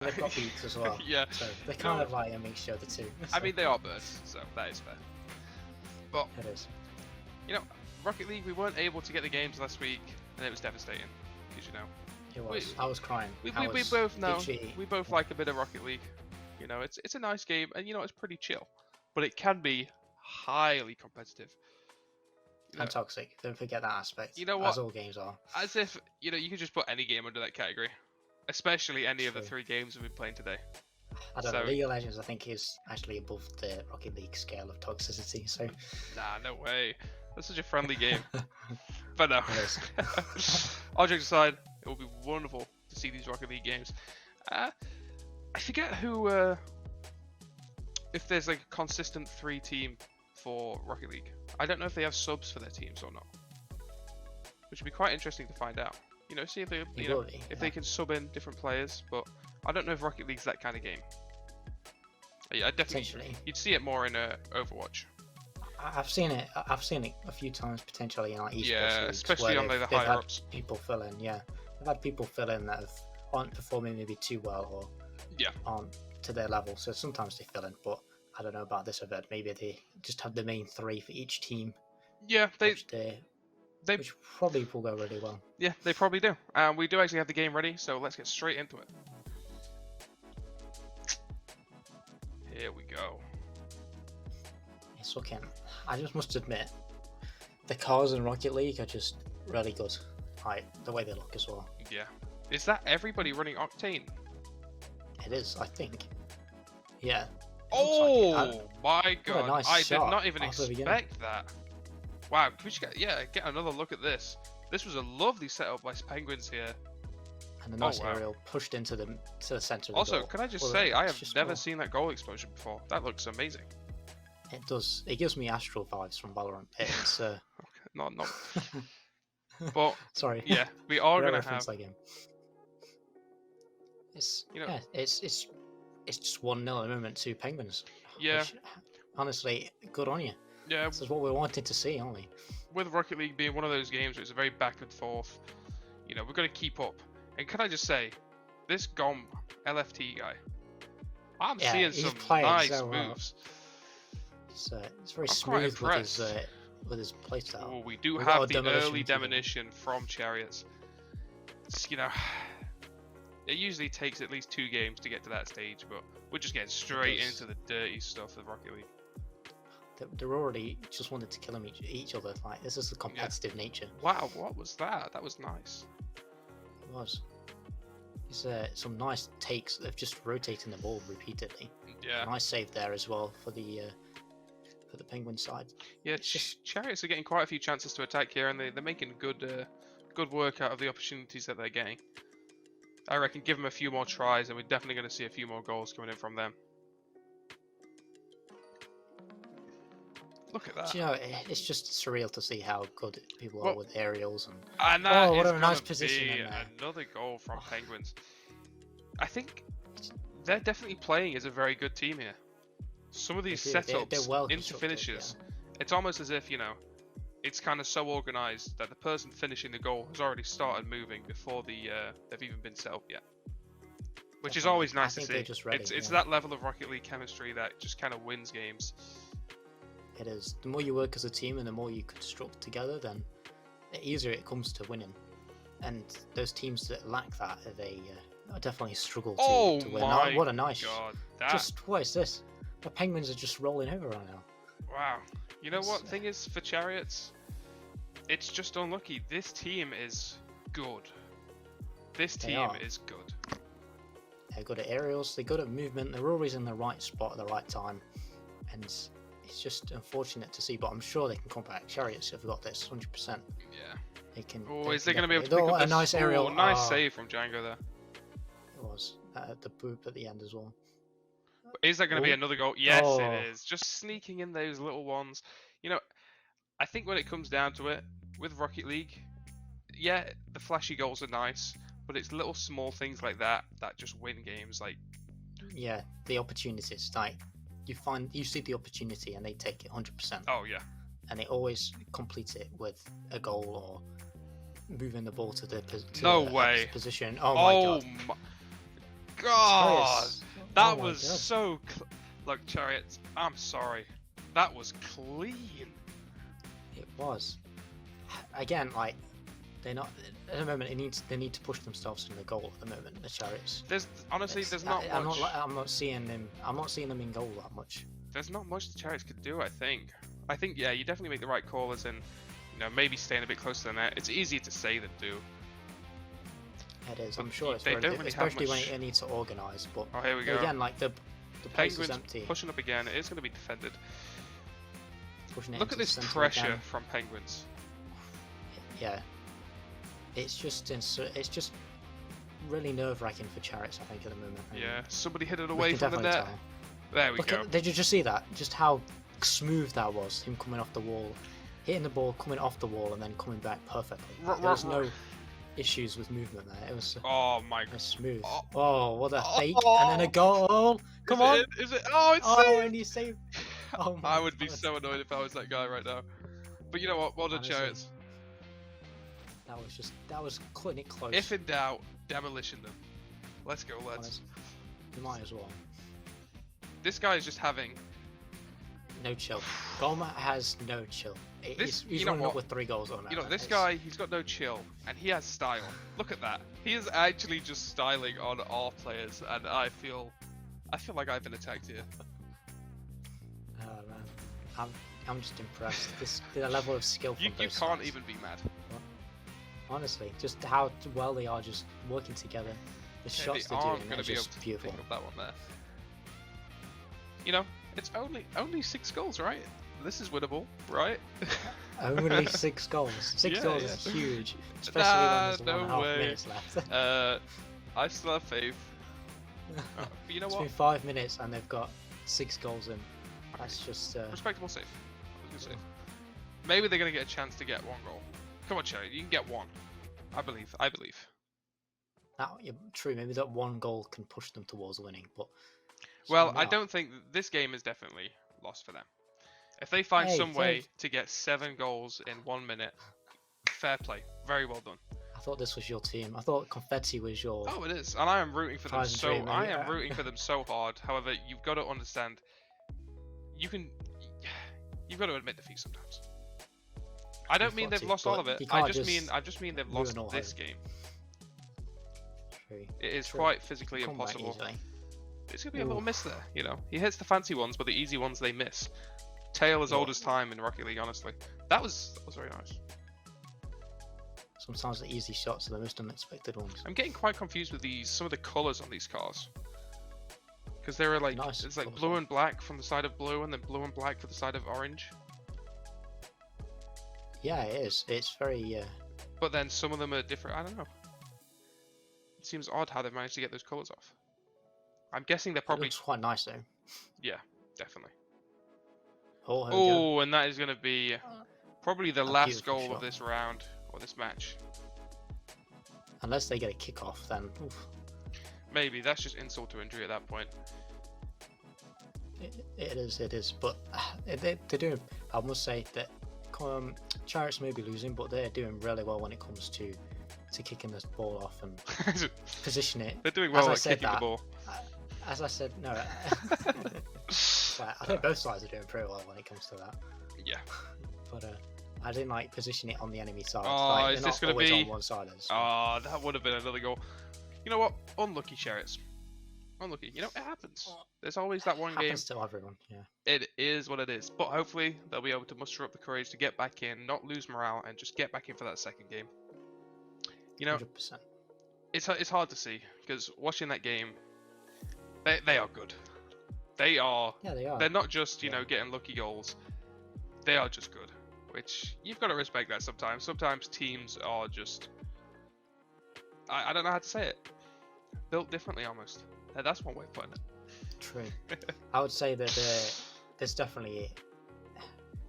They've got beaks as well. Yeah. So they're kind of like a mixture of the two. I mean, they are birds, so that is fair. But It is. you know, Rocket League, we weren't able to get the games last week, and it was devastating. Because you know, It was. I was crying. we both know. literally- We both like a bit of Rocket League. You know, it's a nice game, and you know, it's pretty chill, but it can be highly competitive. You know, And toxic. Don't forget that aspect. You know what? As all games are. as if you know, you could just put any game under that category, especially any of the True. 3 games we've been playing today. I don't know. So- League of Legends, I think, is actually above the Rocket League scale of toxicity. So. Nah, no way. That's such a friendly game. But no. It is. All jokes aside, it will be wonderful to see these Rocket League games. I forget who, if there's like a consistent 3 team for Rocket League. I don't know if they have subs for their teams or not, which would be quite interesting to find out. You know, see if they, you know, if they can sub in different players. But I don't know if Rocket League's that kind of game. Yeah, I definitely. Potentially. You'd see it more in Overwatch. I've seen it. I've seen it a few times potentially in like esports Yeah, leagues especially where on the they've higher had ups. people fill in. Yeah, they've had people fill in that aren't performing maybe too well or Yeah. aren't to their level. So sometimes they fill in, but I don't know about this event. Maybe they just have the main 3 for each team, Yeah, which they probably will go really well. yeah, they probably do. We do actually have the game ready, so let's get straight into it. Here we go. It's looking. I just must admit, the cars in Rocket League are just really good. Like the way they look as well. Yeah. Is that everybody running Octane? It is, I think. Yeah. Oh like it. my god! nice I did shot not even off the beginning. expect that. Wow, we should get another look at this. This was a lovely setup by Penguins here. And a nice wow. aerial pushed into the center of the Also, goal. can I just Well, say, I it's have just never cool. seen that goal explosion before. That looks amazing. It does. It gives me Astral vibes from Valorant. It's Not. But sorry. yeah, we are Rare gonna reference have. that game. It's You know- yeah. It's just 1-0 at the moment to Penguins. Yeah. Which, honestly, good on you. Yeah, This is what we wanted to see, aren't we? with Rocket League being one of those games where it's a very back and forth, you know, we've got to keep up. And can I just say, this GOM LFT guy, I'm Yeah, seeing he's some playing nice so well. moves. It's very I'm quite smooth impressed. with his playstyle. Oh, we do We've got have a the demolition early to do. demolition from Chariots. It's, you know, it usually takes at least 2 games to get to that stage, but we're just getting straight does. into the dirty stuff of Rocket League. They already just wanted to kill each other. Like this is the competitive nature. Wow, what was that? That was nice. It was. It's some nice takes of just rotating the ball repeatedly. Yeah. Nice save there as well for the Penguin side. Yeah, It's just- Chariots are getting quite a few chances to attack here, and they're making good work out of the opportunities that they're getting. I reckon give them a few more tries, and we're definitely going to see a few more goals coming in from them. Look at that. Do you know, it's just surreal to see how good people Well- are with aerials and And that what is a nice gonna position be in there. another goal from Penguins. I think they're definitely playing as a very good team here. Some of these They do. setups They're well into constructed, finishes, it's almost as if, you know, it's kind of so organized that the person finishing the goal has already started moving before they've even been set up yet. Which is Definitely. always I nice to think see. they're just ready, It's yeah. that level of Rocket League chemistry that just kind of wins games. It is. The more you work as a team and the more you construct together, then the easier it comes to winning. And those teams that lack that, they definitely struggle to win. my What a nice! god, that Just what is this? The Penguins are just rolling over right now. wow. You know what It's, thing is for Chariots? It's just unlucky. This team is good. This They team are. is good. They're good at aerials. They're good at movement. They're always in the right spot at the right time, and it's just unfortunate to see. But I'm sure they can come back. Chariots have got this 100%. Yeah. They can. Oh, they is can they going to be able to definitely- pick up a this? nice aerial? Oh, nice save from Django there. It was the boop at the end as well. But is that going to be Oh. another goal? Yes, Oh. it is. Just sneaking in those little ones. You know, I think when it comes down to it, with Rocket League, yeah, the flashy goals are nice, but it's little small things like that that just win games. Like, Yeah, the opportunities. Like you see the opportunity and they take it 100%, oh yeah, and they always complete it with a goal or moving the ball to the No the way. position. Oh my god! God, Chariots. that Oh my was God. so. Look, Chariots, I'm sorry. That was clean. It was. Again, like they're not at the moment. They need to push themselves in the goal at the moment. The Chariots. There's honestly, there's not I'm much. I'm not seeing them. I'm not seeing them in goal that much. There's not much the Chariots could do. I think. Yeah, you definitely make the right call, as in, maybe staying a bit closer than that. It's easier to say than do. It is. But I'm sure it's they very don't really have especially when much- it needs to organise. But Oh, here we go. again, like the place is Penguins empty. pushing up again. It is going to be defended. Pushing it Look into at the this centre pressure again. from Penguins. Yeah. It's just really nerve-wracking for Chariots, I think, at the moment. And Yeah, somebody hit it we away can from the definitely net. tell. There we go. Did you just see that? Just how smooth that was, him coming off the wall, hitting the ball, coming off the wall, and then coming back perfectly. There was no issues with movement there. It was Oh my it was smooth. Oh. Oh, what a fake! And then a goal! Come on! Is it? Oh, it's Oh, saved! and you saved. Oh my I would be God. so annoyed if I was that guy right now. But you know what? Well done, Honestly. Chariots. That was cutting it close. If in doubt, demolition them. Let's go, lads. Honest. You might as well. This guy is just having. No chill. Goma has no chill. This- He's you know running up what? with 3 goals on that. This guy, he's got no chill, and he has style. Look at that. He is actually just styling on our players, and I feel like I've been attacked here. Oh man, I'm just impressed. The level of skill from You both can't sides. even be mad. Honestly, just how well they are just working together. The Okay, shots they they're aren't doing going are to be able just to beautiful. pick up that one there. It's only 6 goals, right? This is winnable, right? Only 6 goals. 6 Yeah, goals yeah. is huge, especially when there's no 1.5 way. minutes left. I still have faith. But you know It's what? been 5 minutes and they've got 6 goals in. That's just Respectable save. I was gonna say. Maybe they're gonna get a chance to get 1 goal. Come on, Cherry, you can get 1. I believe. yeah, true. Maybe that 1 goal can push them towards winning, but Well, so I now- don't think this game is definitely lost for them. If they find Hey, some way Dave. to get 7 goals in 1 minute, fair play. Very well done. I thought this was your team. I thought Confetti was your. Oh, it is, and I am rooting for them Prize and so. dream, I mate. am rooting for them so hard. However, you've got to understand. You've got to admit defeat sometimes. I don't You've mean got they've to, lost all but of it. you I can't just just mean they've ruin lost all this hope. game. True. It is True. quite physically Come back impossible. easily. It's gonna be a little Oof. miss there, He hits the fancy ones, but the easy ones they miss. Tale as Yeah. old as time in Rocket League, honestly. That was very nice. Sometimes the easy shots are the most unexpected ones. I'm getting quite confused with some of the colours on these cars. Because they were like, Nice it's like colours blue on. and black from the side of blue, and then blue and black for the side of orange. Yeah, it is. It's very. But then some of them are different. I don't know. It seems odd how they've managed to get those colours off. I'm guessing they're It probably. looks quite nice though. Yeah, definitely. Oh, here we go. Oh, and that is going to be probably the A last beautiful goal of shot. this round, or this match. Unless they get a kick off, then oof, Maybe, that's just insult to injury at that point. it is. But they're doing. I must say that Chariots may be losing, but they're doing really well when it comes to kicking this ball off and position it. They're doing As well I at said kicking the that, ball. As I said, no. I think both sides are doing pretty well when it comes to that. Yeah. But I didn't like position it on the enemy side. Oh, like, is they're this not gonna always be- on one side? Oh, that would have been another goal. You know what? Unlucky, Chariots. Unlucky. It happens. There's always that one game. Happens to everyone. Yeah. It is what it is. But hopefully, they'll be able to muster up the courage to get back in, not lose morale, and just get back in for that second game. 100%. It's hard to see, because watching that game, they are good. They are. Yeah, they are. They're not just, Yeah. getting lucky goals. They are just good. Which, you've got to respect that sometimes. Sometimes teams are just... I don't know how to say it. Built differently, almost. That's one way of putting it. True. I would say that there's definitely...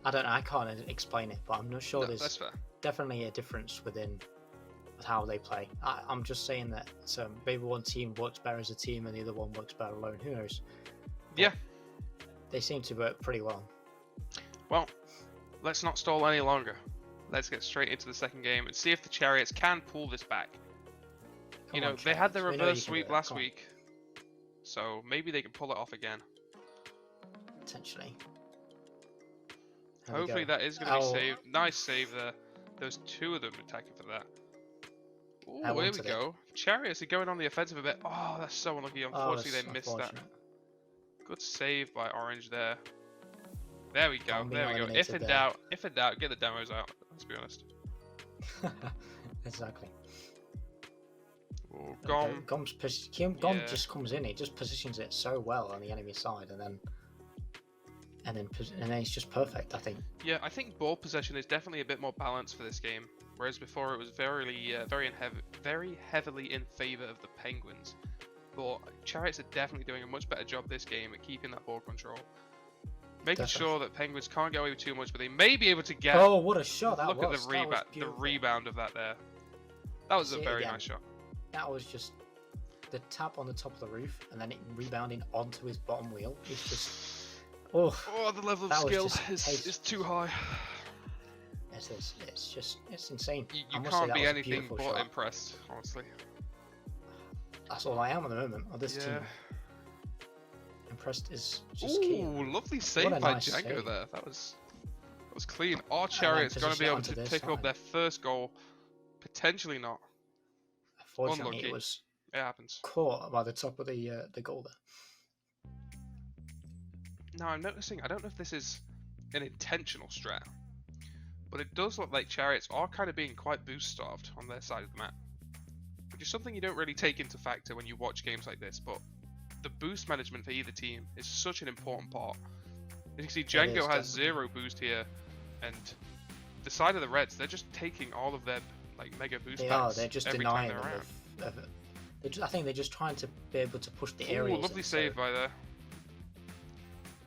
I don't know, I can't explain it, but I'm not sure No, there's that's fair. definitely a difference within how they play. I'm just saying that maybe one team works better as a team and the other one works better alone. Who knows? But Yeah. They seem to work pretty well. Well, let's not stall any longer. Let's get straight into the second game and see if the Chariots can pull this back. Come on, They had their Chariots. We know you reverse can sweep do it. last Come on. week. so maybe they can pull it off again. Potentially. There we Hopefully go. that is going to be saved. Nice save there. There's 2 of them attacking for that. I Oh, here we wanted it. go. Chariots are going on the offensive a bit. Oh, that's so unlucky. Unfortunately, that's they missed that. unfortunate. Good save by Orange there. There we go. Being There we go. eliminated there. If in doubt, get the demos out. Let's be honest. Exactly. Oh, Gom Gom. Gom just comes in. He just positions it so well on the enemy side, and then it's just perfect. I think. Yeah, I think ball possession is definitely a bit more balanced for this game, whereas before it was very heavily in favor of the Penguins. But Chariots are definitely doing a much better job this game at keeping that ball control, making sure that Penguins can't get away with too much, but they may be able to get. Oh, what a shot that was! Look at the rebound of that there. That was a very nice shot. That was just the tap on the top of the roof, and then it rebounding onto his bottom wheel. It's just. Oh, the level of skill is too high. It is. It's insane. You can't be anything but impressed, honestly. That's all I am at the moment on this team. Impressed is just key. Ooh, lovely save by Django there. That was clean. Our Chariot's going to be able to pick up their first goal. Potentially not. Unfortunately, unlucky. It happens. Caught by the top of the goal there. Now I'm noticing, I don't know if this is an intentional strat, but it does look like Chariots are kind of being quite boost starved on their side of the map, which is something you don't really take into factor when you watch games like this, but the boost management for either team is such an important part. As you can see, Django has 0 boost here, and the side of the Reds, they're just taking all of their like mega boost packs. They're just every denying time they're them I think they're just trying to be able to push the aerials. Ooh, lovely save by there.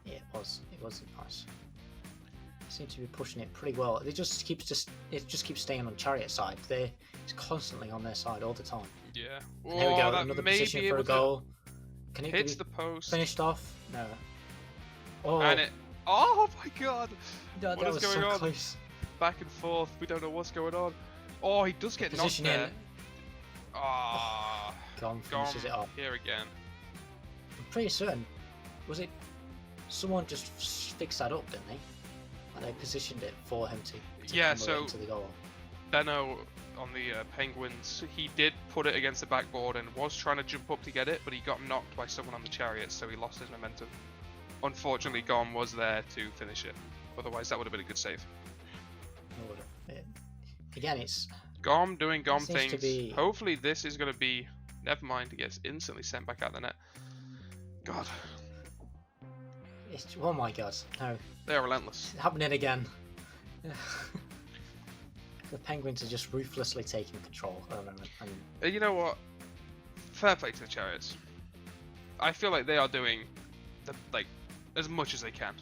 Yeah, it was nice. They seem to be pushing it pretty well. It just keeps staying on Chariot side. It's constantly on their side all the time. Yeah. And here we go, that another may position be for a able goal. Can it hits the post. Finished off? No. Oh, and it. Oh my god! that What is was going so on? close. Back and forth. We don't know what's going on. Oh, he does get knocked there. Ah. Gom finishes it off. Here again. I'm pretty certain. Was it? Someone just fixed that up, didn't they? And they positioned it for him to yeah, come so into the goal. Benno on the Penguins, he did put it against the backboard and was trying to jump up to get it, but he got knocked by someone on the Chariots, so he lost his momentum. Unfortunately, Gom was there to finish it. Otherwise, that would have been a good save. Again, it's Gom doing Gom things. Be... Hopefully, this is going to be. Never mind, he gets instantly sent back out the net. God. Oh my god, no. They are relentless. It's happening again. The Penguins are just ruthlessly taking control at the moment. And you know what? Fair play to the Chariots. I feel like they are doing as much as they can.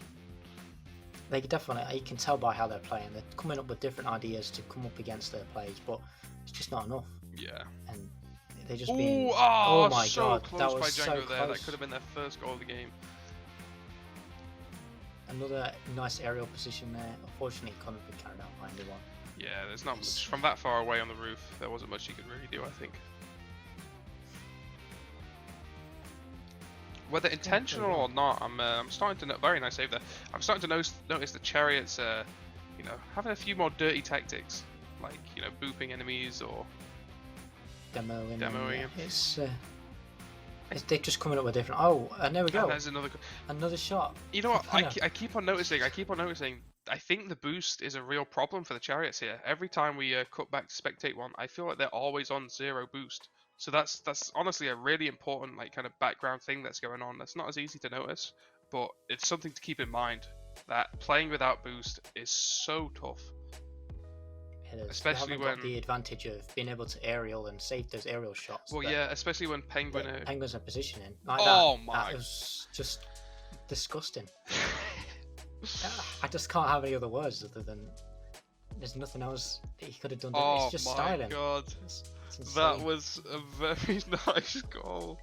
They definitely, you can tell by how they're playing. They're coming up with different ideas to come up against their plays, but it's just not enough. Yeah. And they're just being. Oh my so god, close that was by so Django there. close. That could have been their first goal of the game. Another nice aerial position there. Unfortunately, it couldn't be carried out by anyone. Yeah, there's not much from that far away on the roof. There wasn't much you could really do, I think. Whether intentional or not, I'm starting to very nice save there. I'm starting to notice the Chariots, having a few more dirty tactics, like booping enemies or demoing them. They're just coming up with different. Oh, and there we go. And there's another shot. You know what? I keep on noticing. I think the boost is a real problem for the Chariots here. Every time we cut back to spectate one, I feel like they're always on 0 boost. So that's honestly a really important kind of background thing that's going on. That's not as easy to notice, but it's something to keep in mind. That playing without boost is so tough. It is. Especially when got the advantage of being able to aerial and save those aerial shots. Well, yeah, especially when Penguins are positioning like that was just disgusting. I just can't have any other words other than there's nothing else he could have done. It's just styling. God. That was a very nice goal.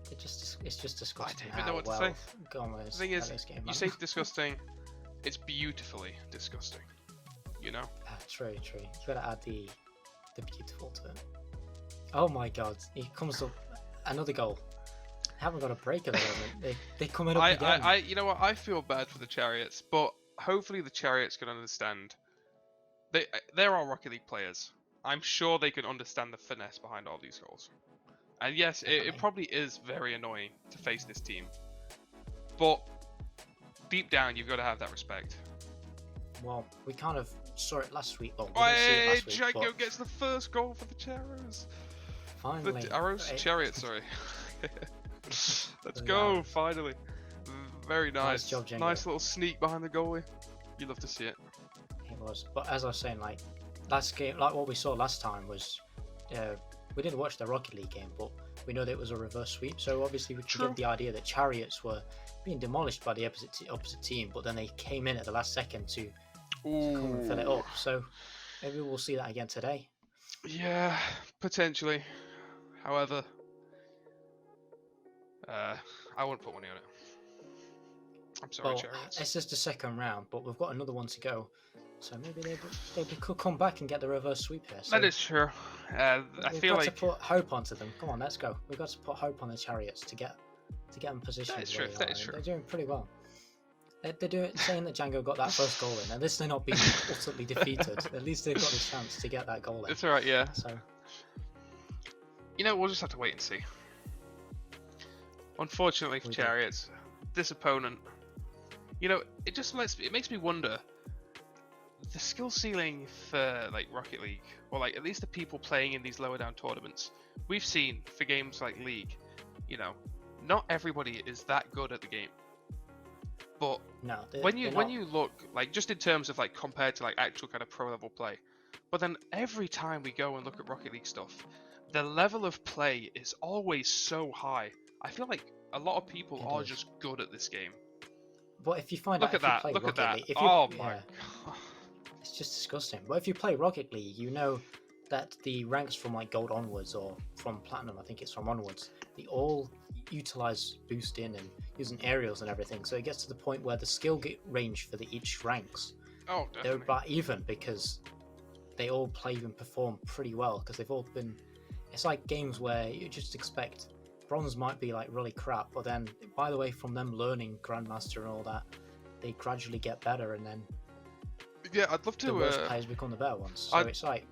It's just disgusting. I don't even know what to say. The thing is, you say disgusting, it's beautifully disgusting. You know? True. You gotta add the beautiful to it. Oh my god, he comes up another goal. They haven't got a break at the moment. They're coming up again. You know what? I feel bad for the Chariots, but hopefully the Chariots can understand. They're all Rocket League players. I'm sure they can understand the finesse behind all these goals. And yes, it probably is very annoying to face this team, but deep down you've got to have that respect. Well, we kind of saw it last week. Well, we didn't see it last week, Django but gets the first goal for the Chariots. finally. The Arrows? Chariots, sorry. Let's go, finally. Very nice. Nice job, Django. Nice little sneak behind the goalie. You love to see it. It was. But as I was saying, like, last game, like what we saw last time was, we didn't watch the Rocket League game, but we know that it was a reverse sweep. So obviously we can get the idea that Chariots were being demolished by the opposite team, but then they came in at the last second to come and fill it up. So maybe we'll see that again today. Yeah, potentially. However, I wouldn't put money on it. I'm sorry, Chariots. It's just the second round, but we've got another one to go. So maybe they could come back and get the reverse sweep here. So that is true. I feel like we've got to put hope onto them. Come on, let's go. We've got to put hope on the Chariots to get them positioned. That is true. That is true. They're doing pretty well. They're doing saying that Django got that first goal in. At least they're not being ultimately defeated. At least they've got the chance to get that goal in. It's alright, yeah. So you know, we'll just have to wait and see. Unfortunately for Chariots, this opponent, you know, it makes me wonder the skill ceiling for like Rocket League, or like at least the people playing in these lower down tournaments. We've seen for games like League, you know, not everybody is that good at the game. But no, when you look like just in terms of like compared to like actual kind of pro level play, but then every time we go and look at Rocket League stuff, the level of play is always so high. I feel like a lot of people are just good at this game. But if you find look out, at if you that, play look Rocket at League, that! Oh my god, it's just disgusting. But if you play Rocket League, you know that the ranks from like gold onwards, or from platinum, I think it's from onwards, they all utilize boosting and using aerials and everything. So it gets to the point where the skill range for each ranks, they're about even, because they all play and perform pretty well, because they've all been. It's like games where you just expect bronze might be like really crap, but then by the way, from them learning Grandmaster and all that, they gradually get better, and then I'd love to. The worst players become the better ones. So it's like.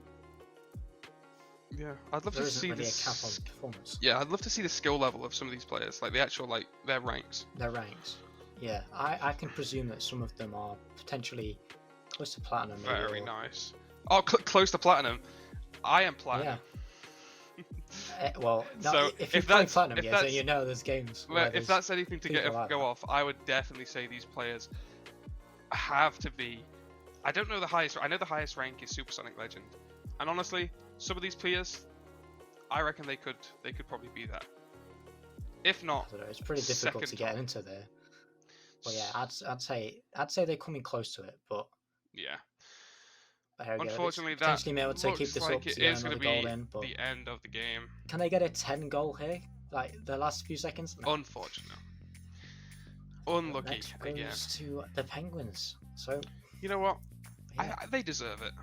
Yeah, I'd love to see really this. A cap on performance. Yeah, I'd love to see the skill level of some of these players, like the actual like their ranks. Their ranks. Yeah, I can presume that some of them are potentially close to platinum. Very nice. Oh, close to platinum. I am platinum. Yeah. Well, no, so if you play platinum, then you know there's games. If that's anything to go off, I would definitely say these players have to be. I don't know the highest. I know the highest rank is Supersonic Legend, and honestly, some of these players, I reckon they could probably be that. If not, I don't know, it's pretty difficult to get into there. But yeah, I'd say they're coming close to it, but yeah. Unfortunately, that potentially be able to keep this up to get another goal in. But the end of the game. Can they get a 10 goal here? Like the last few seconds? No. Unfortunate. Unlucky. Next goes to the Penguins. So you know what? Yeah. They deserve it.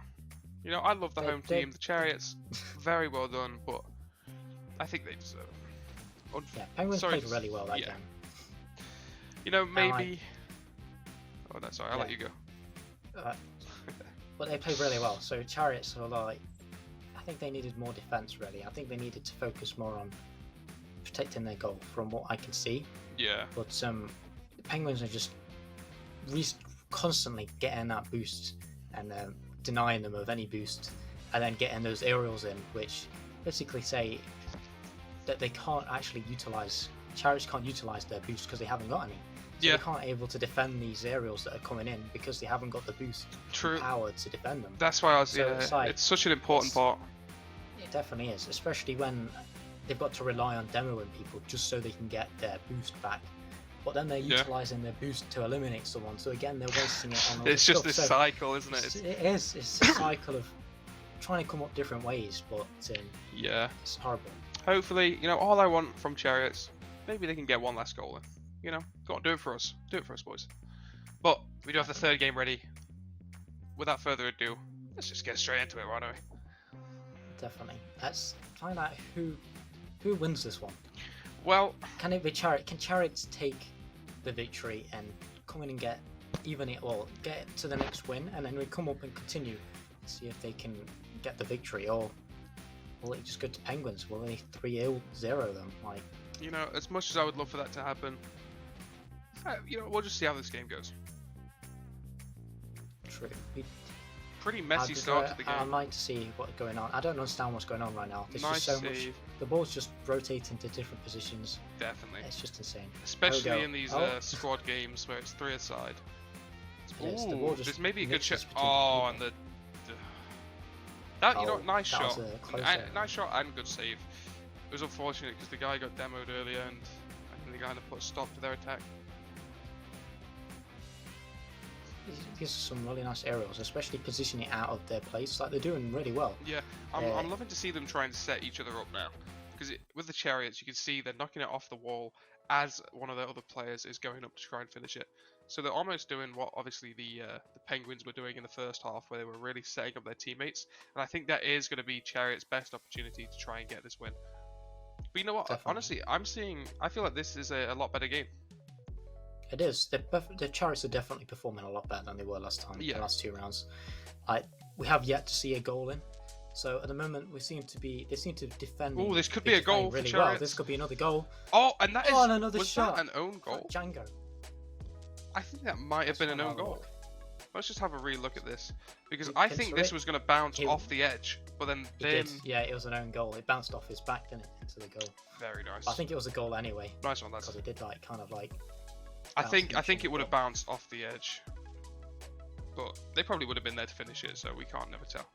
You know, I love the home team, the Chariots. Very well done, but I think they deserve it. Yeah, Penguins played really well that game. You know, maybe. Oh, that's sorry. I'll let you go. But they played really well. So Chariots are like, I think they needed more defense. Really, I think they needed to focus more on protecting their goal, from what I can see. Yeah. But the Penguins are just constantly getting that boost and denying them of any boost, and then getting those aerials in, which basically say that they can't actually utilize. Chariots can't utilize their boost because they haven't got any. So they can't able to defend these aerials that are coming in because they haven't got the boost power to defend them. That's why I was. It's such an important part. It definitely is, especially when they've got to rely on demoing people just so they can get their boost back. But then they're utilizing their boost to eliminate someone. So again, they're wasting it on all It's just this cycle, isn't it? It is. It's a cycle of trying to come up different ways, but it's horrible. Hopefully, you know, all I want from Chariots, maybe they can get one last goal in. You know, go on, do it for us. Do it for us, boys. But we do have the third game ready. Without further ado, let's just get straight into it, why don't we? Definitely. Let's find out who Who wins this one? Well, Can it be Chariot? Can Chariots take the victory and come in and get get to the next win, and then we come up and continue, see if they can get the victory, or will it just go to Penguins? Will they 3-0 them? Like, you know, as much as I would love for that to happen, you know, we'll just see how this game goes. true. Pretty messy start to the game. I'd like to see what's going on. I don't understand what's going on right now. There's Nice just so save. much. The ball's just rotating to different positions. Definitely. It's just insane. Especially in these squad games where it's 3 aside. Yes, the Ooh, ball just there's maybe a good shot. mixes between Oh, people. and that, you know, Oh, nice that shot. was a close area. Nice shot and good save. It was unfortunate because the guy got demoed earlier and I think the guy had to put a stop to their attack. These are some really nice aerials, especially positioning out of their place. Like, they're doing really well. Yeah, I'm loving to see them trying to set each other up now. Because with the Chariots, you can see they're knocking it off the wall as one of their other players is going up to try and finish it. So they're almost doing what obviously the Penguins were doing in the first half, where they were really setting up their teammates. And I think that is going to be Chariot's best opportunity to try and get this win. But you know what? Definitely. Honestly, I feel like this is a lot better game. It is. The Chariots are definitely performing a lot better than they were last time. Yeah. The last 2 rounds. We have yet to see a goal in. So at the moment, they seem to defend. Oh, this could be a goal for really Chariots. well. This could be another goal. Oh, and that is and another was shot. that an own goal? Django. I think that might have been an own goal. Look. Let's just have a re-look at this, because I think Into this it. was going to bounce off the edge, but then Yeah, it was an own goal. It bounced off his back, didn't it, into the goal. very nice. I think it was a goal anyway. Nice one, lads. Because it did kind of I think it would have bounced off the edge, but they probably would have been there to finish it, so we can't never tell.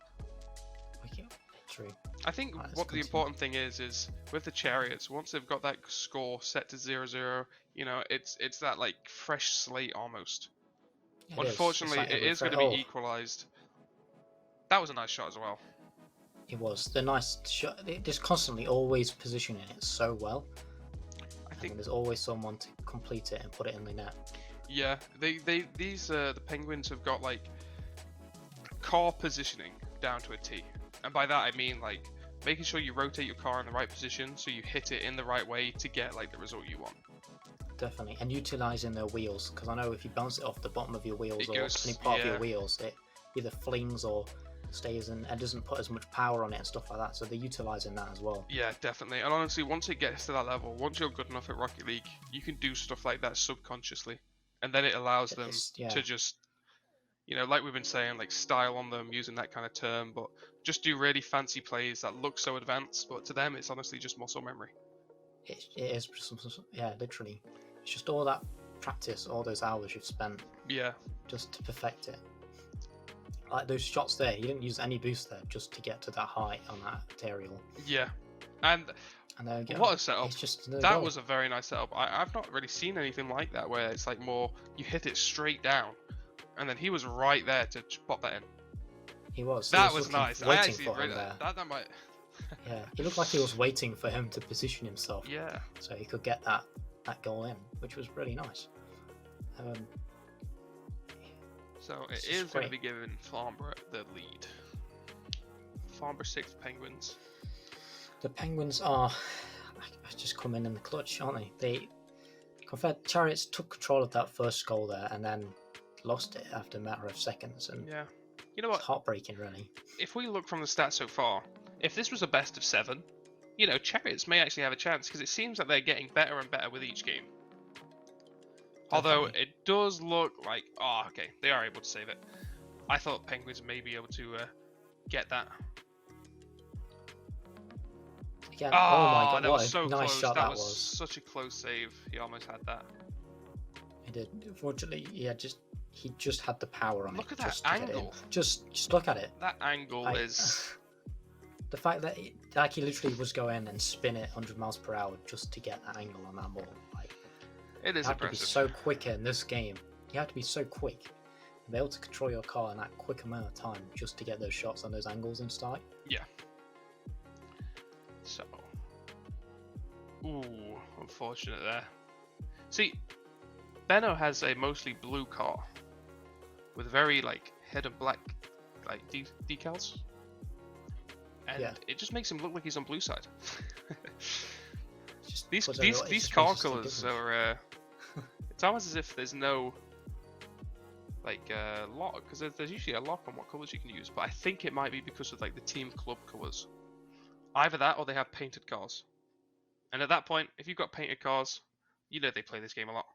True. I think Right, let's what the continue. important thing is with the Chariots, once they've got that score set to 0-0, you know, it's that like fresh slate almost. Unfortunately, it is going to be equalised. That was a nice shot as well. It was the nice shot. It just constantly always positioning it so well. I think there's always someone to complete it and put it in the net. Yeah, the Penguins have got like car positioning down to a T, and by that I mean like making sure you rotate your car in the right position so you hit it in the right way to get like the result you want. Definitely, and utilising their wheels, because I know if you bounce it off the bottom of your wheels It or goes- any part of yeah. your wheels, it either flings or stays and doesn't put as much power on it and stuff like that. So they're utilising that as well. Yeah, definitely. And honestly, once it gets to that level, once you're good enough at Rocket League, you can do stuff like that subconsciously, and then it allows them to just, you know, like we've been saying, like style on them, using that kind of term, but just do really fancy plays that look so advanced, but to them it's honestly just muscle memory. It is, yeah, literally. It's just all that practice, all those hours you've spent, Yeah, just to perfect it. Like those shots there, you didn't use any boost there just to get to that height on that aerial. yeah. And there you go. what a setup. It's just that was a very nice setup. I've not really seen anything like that where it's like more you hit it straight down, and then he was right there to pop that in. He was. That was nice. I Waiting actually for him really, there. that might. Yeah, he looked like he was waiting for him to position himself. Yeah. So he could get that goal in, which was really nice. So it is going to be giving Farnborough the lead. Farnborough 6th Penguins. The Penguins are just coming in the clutch, aren't they? Chariots took control of that first goal there and then lost it after a matter of seconds. And yeah, you know what? It's heartbreaking, really. If we look from the stats so far, if this was a best of 7, you know, Chariots may actually have a chance because it seems like they're getting better and better with each game. Although it does look like, okay, they are able to save it. I thought Penguins may be able to get that. Again, oh my god, that what was a so nice close. shot That was such a close save. He almost had that. He did. Unfortunately, he just had the power on it. Look at that angle. Just look at it. That angle is... The fact that he literally was going and spin it 100 miles per hour just to get that angle on that ball. It is you have impressive. to be so quick in this game. You have to be so quick. And be able to control your car in that quick amount of time just to get those shots on those angles and start. Yeah. So. Ooh, unfortunate there. See, Benno has a mostly blue car with very head and black decals. And it just makes him look like he's on blue side. Just These puts these everyone- it these just car makes us look colours different. are. It's almost as if there's no like lock, because there's usually a lock on what colours you can use. But I think it might be because of like the team club colours. Either that or they have painted cars. And at that point, if you've got painted cars, you know they play this game a lot.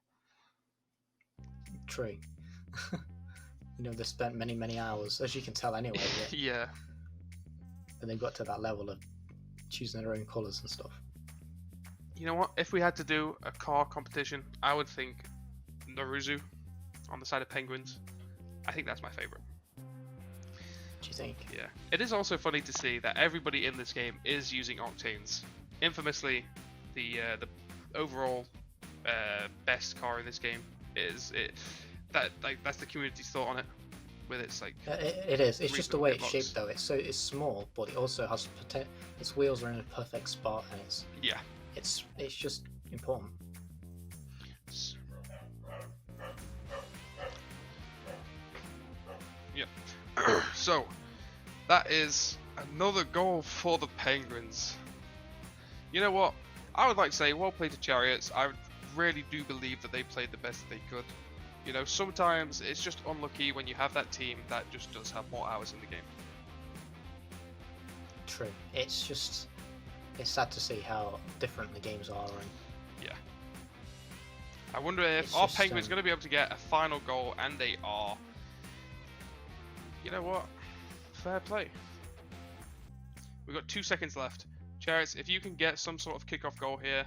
True. You know, they spent many hours, as you can tell anyway. Yeah. And they've got to that level of choosing their own colours and stuff. You know what? If we had to do a car competition, I would think Naruzu on the side of Penguins. I think that's my favourite. Do you think? Yeah. It is also funny to see that everybody in this game is using Octanes. Infamously, the overall best car in this game is it. That's the community's thought on it, with its like. It is. It's just the way it's box. shaped, though. It's small, but it also has its wheels are in a perfect spot, and it's just important. Yeah. So that is another goal for the Penguins. You know what? I would like to say, well played to Chariots. I really do believe that they played the best that they could. You know, sometimes it's just unlucky when you have that team that just does have more hours in the game. True. It's sad to see how different the games are. And yeah. I wonder if our Penguins going to be able to get a final goal, and they are. You know what? Fair play. We've got 2 seconds left. Chariots, if you can get some sort of kickoff goal here,